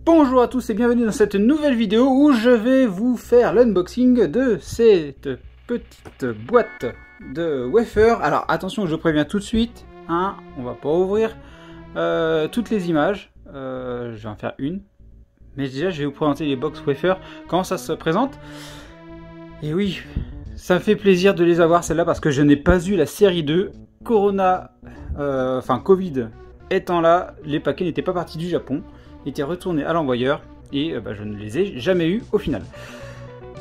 Bonjour à tous et bienvenue dans cette nouvelle vidéo où je vais vous faire l'unboxing de cette petite boîte de wafer. Alors attention, je préviens tout de suite, hein, on va pas ouvrir toutes les images, je vais en faire une. Mais déjà je vais vous présenter les box wafer, comment ça se présente. Et oui, ça me fait plaisir de les avoir celles-là parce que je n'ai pas eu la série 2. Covid étant là, les paquets n'étaient pas partis du Japon, étaient retournés à l'envoyeur et je ne les ai jamais eu au final.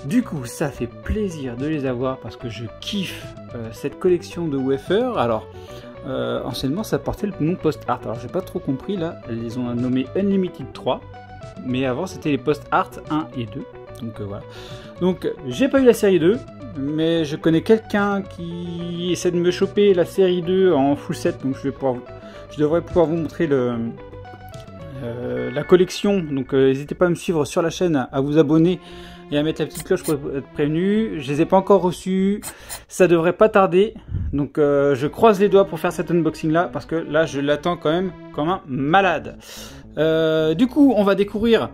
Du coup, ça fait plaisir de les avoir parce que je kiffe cette collection de wafers. Alors, anciennement, ça portait le nom Post Art. Alors, j'ai pas trop compris là, ils ont nommé Unlimited 3, mais avant c'était les Post Art 1 et 2. Donc voilà. Donc, j'ai pas eu la série 2. Mais je connais quelqu'un qui essaie de me choper la série 2 en full set, donc je devrais pouvoir vous montrer la collection. Donc n'hésitez pas à me suivre sur la chaîne, à vous abonner et à mettre la petite cloche pour être prévenu. Je les ai pas encore reçus, ça devrait pas tarder. Donc je croise les doigts pour faire cet unboxing là, parce que là je l'attends quand même comme un malade. Du coup on va découvrir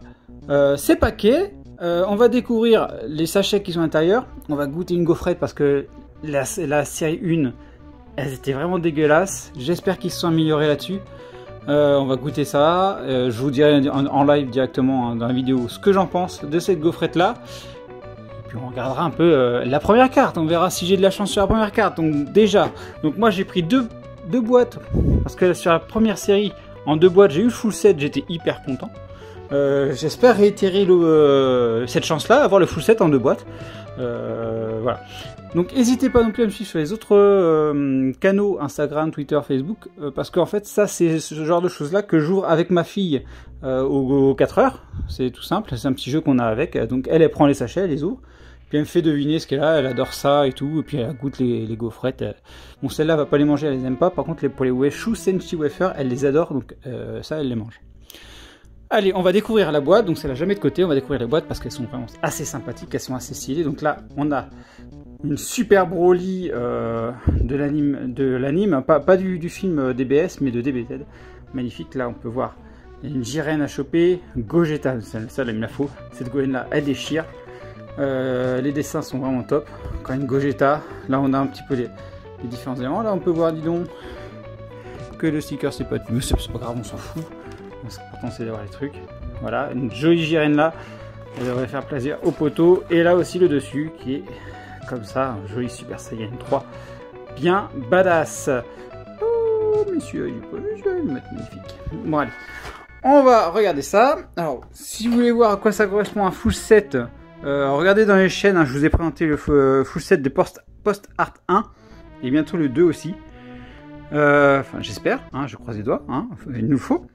ces paquets. On va découvrir les sachets qui sont à l'intérieur. On va goûter une gaufrette parce que la série 1, elles étaient vraiment dégueulasses. J'espère qu'ils se sont améliorés là-dessus. On va goûter ça. Je vous dirai en live directement dans la vidéo ce que j'en pense de cette gaufrette là. Et puis on regardera un peu la première carte. On verra si j'ai de la chance sur la première carte. Donc déjà, moi j'ai pris deux boîtes parce que sur la première série, en 2 boîtes, j'ai eu le full set. J'étais hyper content. J'espère réitérer cette chance-là, avoir le full set en 2 boîtes. Voilà. Donc n'hésitez pas non plus à me suivre sur les autres canaux Instagram, Twitter, Facebook, parce qu'en fait ça c'est ce genre de choses-là que j'ouvre avec ma fille aux 4 heures. C'est tout simple, c'est un petit jeu qu'on a avec. Donc elle prend les sachets, elle les ouvre, puis elle me fait deviner ce qu'elle a, elle adore ça et tout, et puis elle goûte les gaufrettes. Bon, celle-là va pas les manger, elle les aime pas. Par contre pour les Weshu Senshi Wafer, elle les adore, donc ça elle les mange. Allez, on va découvrir la boîte, donc ça l'a jamais de côté, on va découvrir la boîte parce qu'elles sont vraiment assez sympathiques, elles sont assez stylées. Donc là, on a une super Broly de l'anime, pas du film DBS, mais de DBZ. Magnifique, là on peut voir une Jiren à choper, Gogeta, ça là il me la faut, cette Gohen là, elle déchire. Les dessins sont vraiment top, quand une Gogeta, là on a un petit peu les différents éléments, là on peut voir, dis donc, que le sticker c'est pas grave, on s'en fout. L'important c'est d'avoir les trucs. Voilà, une jolie Jiren là, elle devrait faire plaisir au poteau. Et là aussi le dessus qui est comme ça, un joli Super Saiyan 3, bien badass. Oh messieurs, magnifique. Bon allez, on va regarder ça. Alors si vous voulez voir à quoi ça correspond un full set, regardez dans les chaînes, hein, je vous ai présenté le full set de Post Art 1 et bientôt le 2 aussi. Enfin j'espère, hein, je croise les doigts, hein, il nous faut.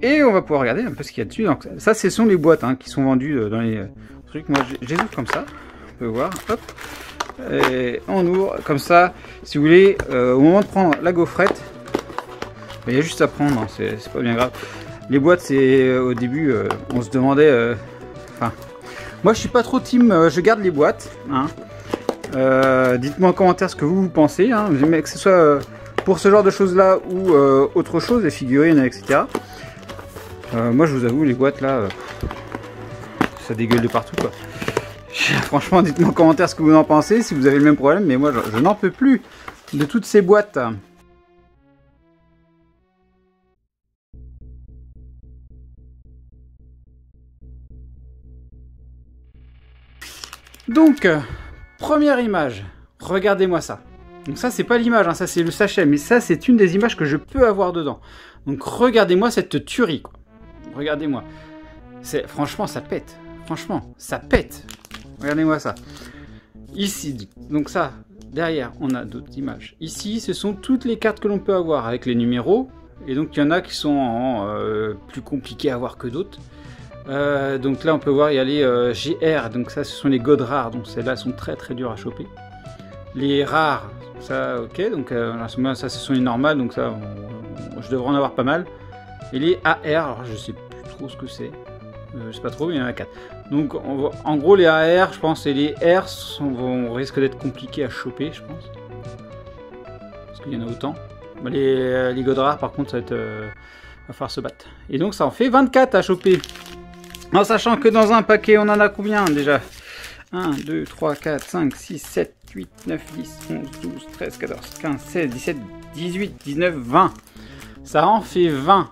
Et on va pouvoir regarder un peu ce qu'il y a dessus. Donc ça, ce sont les boîtes qui sont vendues dans les trucs. Moi, je les ouvre comme ça. On peut voir. Hop. Et on ouvre comme ça. Si vous voulez, au moment de prendre la gaufrette, il y a juste à prendre. Hein, c'est pas bien grave. Les boîtes, c'est au début, on se demandait. Moi, je suis pas trop team. Je garde les boîtes. Hein. Dites-moi en commentaire ce que vous pensez. Hein, mais que ce soit pour ce genre de choses-là ou autre chose, les figurines, etc. Moi je vous avoue, les boîtes là, ça dégueule de partout quoi. Franchement, dites-moi en commentaire ce que vous en pensez, si vous avez le même problème, mais moi je n'en peux plus de toutes ces boîtes. Donc, première image, regardez-moi ça. Donc ça c'est pas l'image, hein, ça c'est le sachet, mais ça c'est une des images que je peux avoir dedans. Donc regardez-moi cette tuerie quoi. Regardez-moi, franchement ça pète, franchement ça pète. Regardez-moi ça. Ici, donc ça, derrière on a d'autres images. Ici ce sont toutes les cartes que l'on peut avoir avec les numéros. Et donc il y en a qui sont plus compliqués à avoir que d'autres. Donc là on peut voir il y a les GR, donc ça ce sont les godes rares, donc celles-là sont très dures à choper. Les rares, ça ok, donc ça ce sont les normales, donc ça je devrais en avoir pas mal. Et les AR, alors je sais plus trop ce que c'est, je sais pas trop, mais il y en a 4. Donc en gros les AR, je pense, et les R risquent d'être compliqués à choper, je pense. Parce qu'il y en a autant. Les godes rares par contre, ça va falloir se battre. Et donc ça en fait 24 à choper. En sachant que dans un paquet, on en a combien déjà? 1, 2, 3, 4, 5, 6, 7, 8, 9, 10, 11, 12, 13, 14, 15, 16, 17, 18, 19, 20. Ça en fait 20.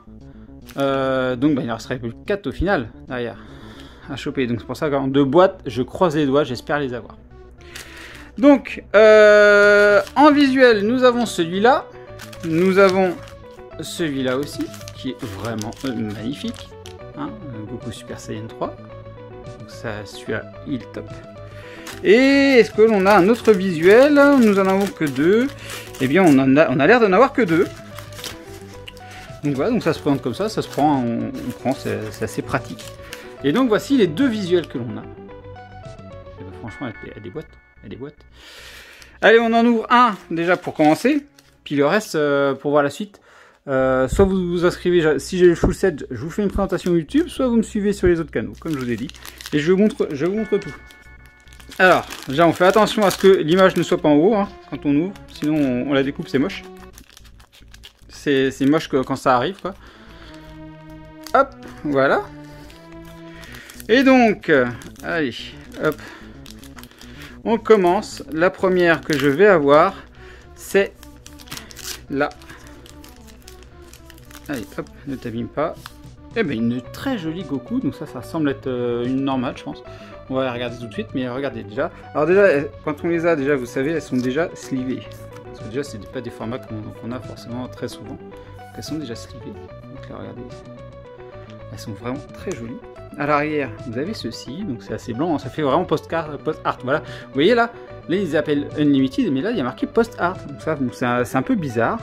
Donc il en resterait plus que 4 au final, derrière, à choper. Donc c'est pour ça qu'en 2 boîtes, je croise les doigts, j'espère les avoir. Donc, en visuel, nous avons celui-là. Nous avons celui-là aussi, qui est vraiment magnifique. Hein, Goku Super Saiyan 3. Donc ça, celui-là, il est top. Et est-ce que l'on a un autre visuel? Nous en avons que 2. Eh bien, on a l'air d'en avoir que 2. Donc voilà, donc ça se présente comme ça se prend, on prend, c'est assez pratique. Et donc voici les 2 visuels que l'on a. Et ben, franchement, elle a des boîtes. Allez, on en ouvre un déjà pour commencer, puis le reste pour voir la suite. Soit vous vous inscrivez, si j'ai le full set, je vous fais une présentation YouTube, soit vous me suivez sur les autres canaux, comme je vous ai dit, et je vous montre tout. Alors, déjà on fait attention à ce que l'image ne soit pas en haut hein, quand on ouvre, sinon on la découpe, c'est moche. C'est moche quand ça arrive, quoi. Hop, voilà. Et donc, allez, hop. On commence. La première que je vais avoir, c'est là. Allez, hop, ne t'abîme pas. Eh bien, une très jolie Goku. Donc ça semble être une normale, je pense. On va regarder tout de suite, mais regardez déjà. Alors déjà, quand on les a, déjà, vous savez, elles sont déjà slivées. Parce que déjà, c'est pas des formats qu'on a forcément très souvent. Donc, elles sont déjà slivées. Donc là, regardez. Elles sont vraiment très jolies. À l'arrière, vous avez ceci, donc c'est assez blanc, ça fait vraiment post-art, voilà. Vous voyez là, ils appellent Unlimited, mais là il y a marqué post-art, donc ça c'est un peu bizarre.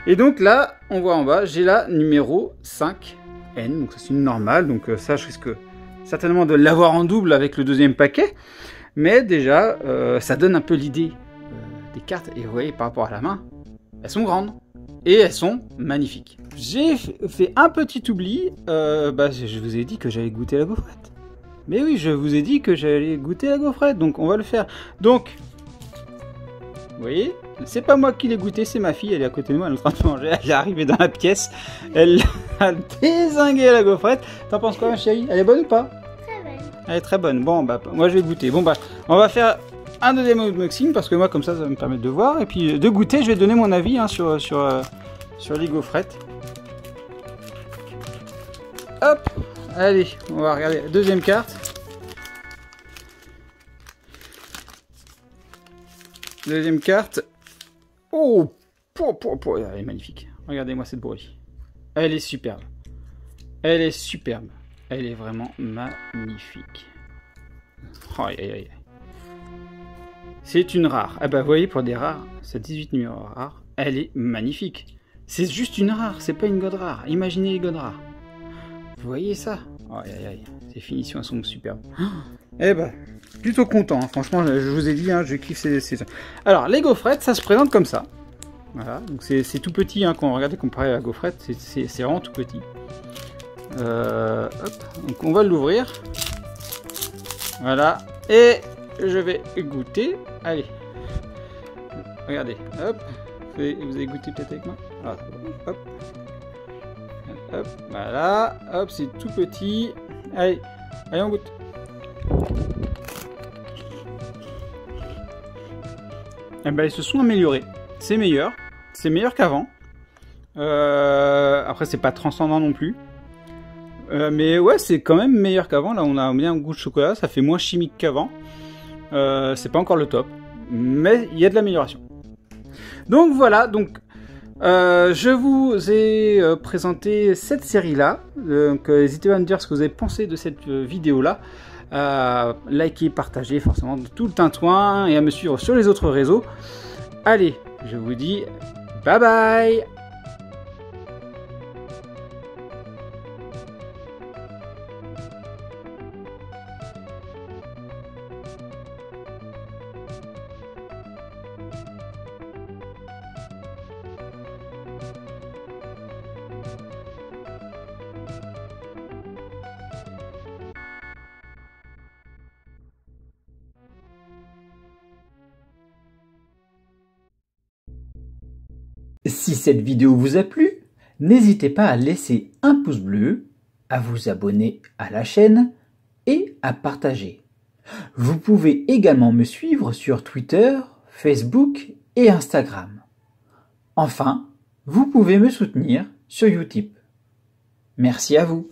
Et donc là, on voit en bas, j'ai la numéro 5N, donc c'est une normale, donc ça je risque certainement de l'avoir en double avec le deuxième paquet, mais déjà, ça donne un peu l'idée des cartes, et vous voyez par rapport à la main, elles sont grandes. Et elles sont magnifiques. J'ai fait un petit oubli. Je vous ai dit que j'allais goûter la gaufrette. Mais oui, je vous ai dit que j'allais goûter la gaufrette. Donc, on va le faire. Donc, vous voyez, c'est pas moi qui l'ai goûté, c'est ma fille. Elle est à côté de moi, elle est en train de manger. Elle est arrivée dans la pièce. Elle a dézingué la gaufrette. T'en penses quoi, ma chérie? Elle est bonne ou pas? Très bonne. Elle est très bonne. Bon, moi je vais goûter. Bon, on va faire un deuxième unboxing parce que moi comme ça va me permettre de voir et puis de goûter. Je vais donner mon avis hein, sur les gaufrettes. Hop, allez, on va regarder la deuxième carte. Deuxième carte. Oh, elle est magnifique. Regardez-moi cette broderie. Elle est superbe. Elle est superbe. Elle est vraiment magnifique. Oh, aïe, aïe, aïe. C'est une rare. Ah bah vous voyez pour des rares, c'est 18 numéros rares. Elle est magnifique. C'est juste une rare, c'est pas une god rare. Imaginez les god rares. Vous voyez ça? Oh, aïe aïe aïe. Ces finitions elles sont superbes. Eh bah, plutôt content. Hein. Franchement, je vous ai dit, hein, je kiffe ces... Alors, les gaufrettes, ça se présente comme ça. Voilà, donc c'est tout petit. Hein, quand on regarde comparé à la gaufrette, c'est vraiment tout petit. Hop, donc on va l'ouvrir. Voilà. Et je vais goûter. Allez. Regardez. Hop. Vous avez goûté peut-être avec moi? Voilà. Hop. Hop. Voilà. Hop, c'est tout petit. Allez. Allez, on goûte. Eh ben, ils se sont améliorés. C'est meilleur. C'est meilleur qu'avant. Après, c'est pas transcendant non plus. Mais ouais, c'est quand même meilleur qu'avant. Là, on a bien un goût de chocolat. Ça fait moins chimique qu'avant. C'est pas encore le top. Mais il y a de l'amélioration. Donc voilà. Donc, je vous ai présenté cette série-là. Donc, n'hésitez pas à me dire ce que vous avez pensé de cette vidéo-là. Likez, partagez forcément tout le tintouin. Et à me suivre sur les autres réseaux. Allez, je vous dis bye bye. Si cette vidéo vous a plu, n'hésitez pas à laisser un pouce bleu, à vous abonner à la chaîne et à partager. Vous pouvez également me suivre sur Twitter, Facebook et Instagram. Enfin, vous pouvez me soutenir sur Utip. Merci à vous.